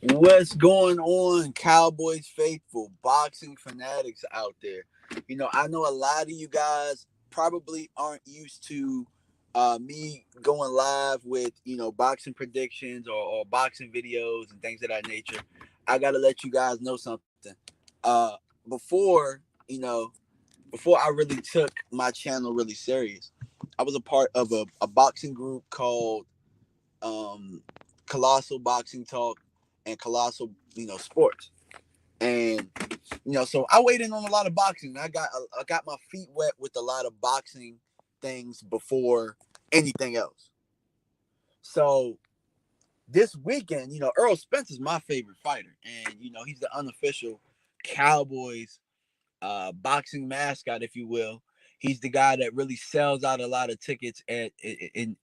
What's going on, Cowboys faithful, boxing fanatics out there? I know a lot of you guys probably aren't used to me going live with, boxing predictions or boxing videos and things of that nature. I got to let you guys know something. Uh, before, you know, before I really took my channel really serious, I was a part of a boxing group called um, Colossal Boxing Talk and Colossal, Sports. And so I weighed in on a lot of boxing. I got my feet wet with a lot of boxing things before anything else. So this weekend, Errol Spence is my favorite fighter, and he's the unofficial Cowboys boxing mascot, if you will. He's the guy that really sells out a lot of tickets at the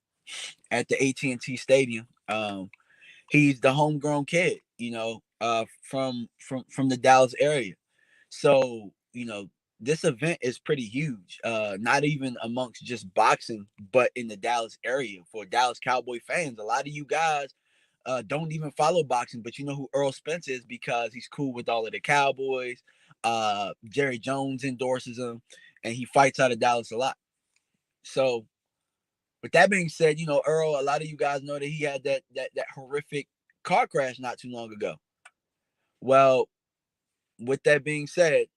AT&T Stadium. He's the homegrown kid, from the Dallas area. So, this event is pretty huge. Not even amongst just boxing, but in the Dallas area for Dallas Cowboy fans. A lot of you guys don't even follow boxing, but you know who Earl Spence is because he's cool with all of the Cowboys. Jerry Jones endorses him, and he fights out of Dallas a lot. So, with that being said, Earl, a lot of you guys know that he had that horrific car crash not too long ago. Well, with that being said,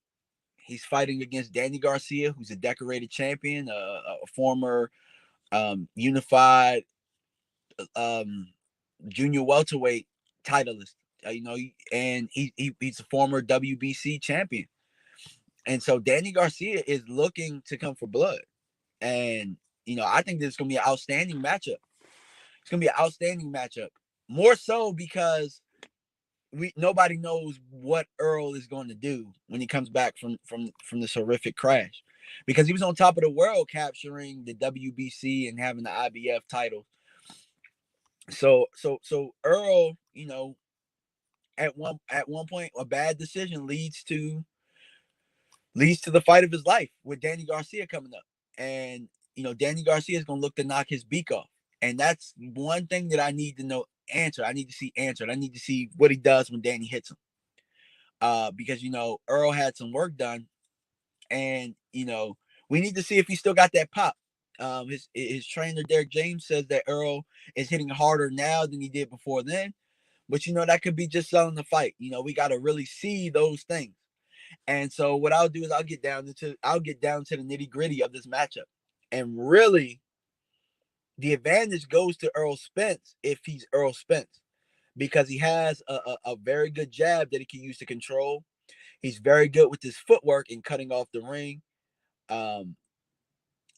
he's fighting against Danny Garcia, who's a decorated champion, a former unified um, junior welterweight titleist. And he's a former WBC champion. And so Danny Garcia is looking to come for blood. And, I think this is going to be an outstanding matchup. It's going to be an outstanding matchup. More so because nobody knows what Earl is going to do when he comes back from this horrific crash, because he was on top of the world capturing the WBC and having the IBF title. So Earl, at one point a bad decision leads to the fight of his life with Danny Garcia coming up, and Danny Garcia is going to look to knock his beak off, and that's one thing that I need to know answered. I need to see answered. I need to see what he does when Danny hits him. Because Earl had some work done, and we need to see if he still got that pop. His trainer Derek James says that Earl is hitting harder now than he did before then, but that could be just selling the fight. We got to really see those things. And so what I'll do is I'll get down to the nitty gritty of this matchup, and really the advantage goes to Earl Spence if he's Earl Spence, because he has a very good jab that he can use to control. He's very good with his footwork and cutting off the ring. Um,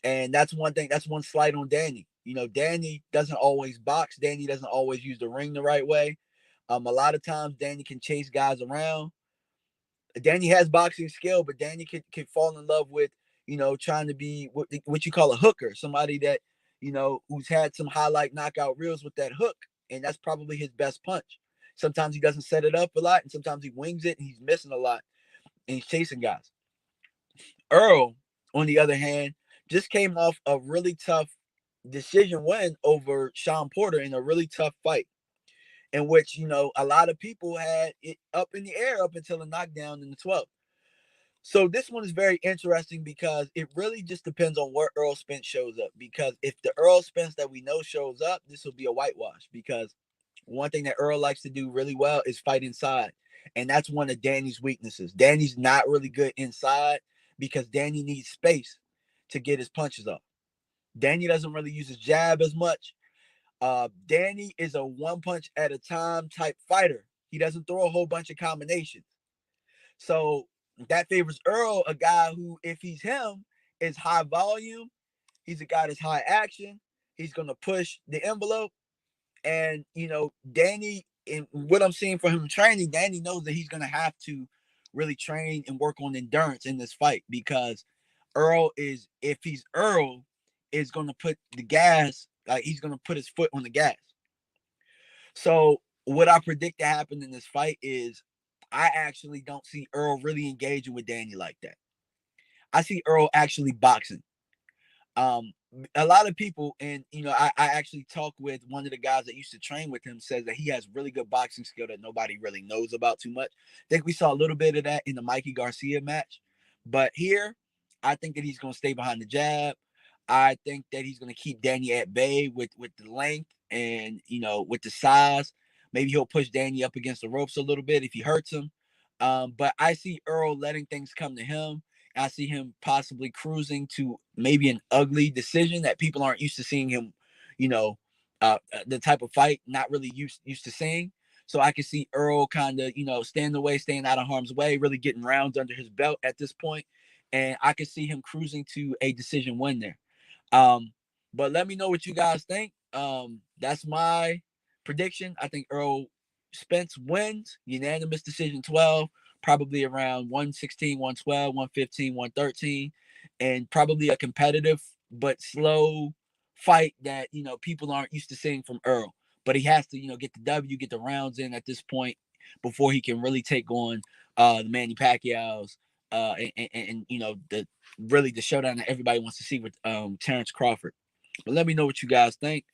and that's one thing. That's one slight on Danny. Danny doesn't always box. Danny doesn't always use the ring the right way. A lot of times Danny can chase guys around. Danny has boxing skill, but Danny could fall in love with, trying to be what you call a hooker, somebody that, who's had some highlight knockout reels with that hook. And that's probably his best punch. Sometimes he doesn't set it up a lot, and sometimes he wings it and he's missing a lot and he's chasing guys. Earl, on the other hand, just came off a really tough decision win over Sean Porter in a really tough fight, in which, a lot of people had it up in the air up until the knockdown in the 12th. So this one is very interesting because it really just depends on where Earl Spence shows up. Because if the Earl Spence that we know shows up, this will be a whitewash. Because one thing that Earl likes to do really well is fight inside. And that's one of Danny's weaknesses. Danny's not really good inside because Danny needs space to get his punches off. Danny doesn't really use his jab as much. Danny is a one punch at a time type fighter. He doesn't throw a whole bunch of combinations. So that favors Earl, a guy who, if he's him, is high volume. He's a guy that's high action. He's going to push the envelope. And, Danny, and what I'm seeing for him training, Danny knows that he's going to have to really train and work on endurance in this fight, because if he's Earl, is going to put the gas, like he's going to put his foot on the gas. So what I predict to happen in this fight is I actually don't see Earl really engaging with Danny like that. I see Earl actually boxing. a lot of people, and I actually talked with one of the guys that used to train with him, says that he has really good boxing skill that nobody really knows about too much. I think we saw a little bit of that in the Mikey Garcia match, but here I think that he's going to stay behind the jab. I think that he's going to keep Danny at bay with the length and with the size. Maybe he'll push Danny up against the ropes a little bit if he hurts him. But I see Earl letting things come to him. I see him possibly cruising to maybe an ugly decision that people aren't used to seeing him, you know, the type of fight not really used to seeing. So I can see Earl kind of, staying away, staying out of harm's way, really getting rounds under his belt at this point. And I can see him cruising to a decision win there. Um, but let me know what you guys think. That's my prediction. I think Errol Spence wins, unanimous decision 12, probably around 116, 112, 115, 113, and probably a competitive but slow fight that, people aren't used to seeing from Earl. But he has to, get the W, get the rounds in at this point before he can really take on the Manny Pacquiao's and the showdown that everybody wants to see with Terrence Crawford. But let me know what you guys think.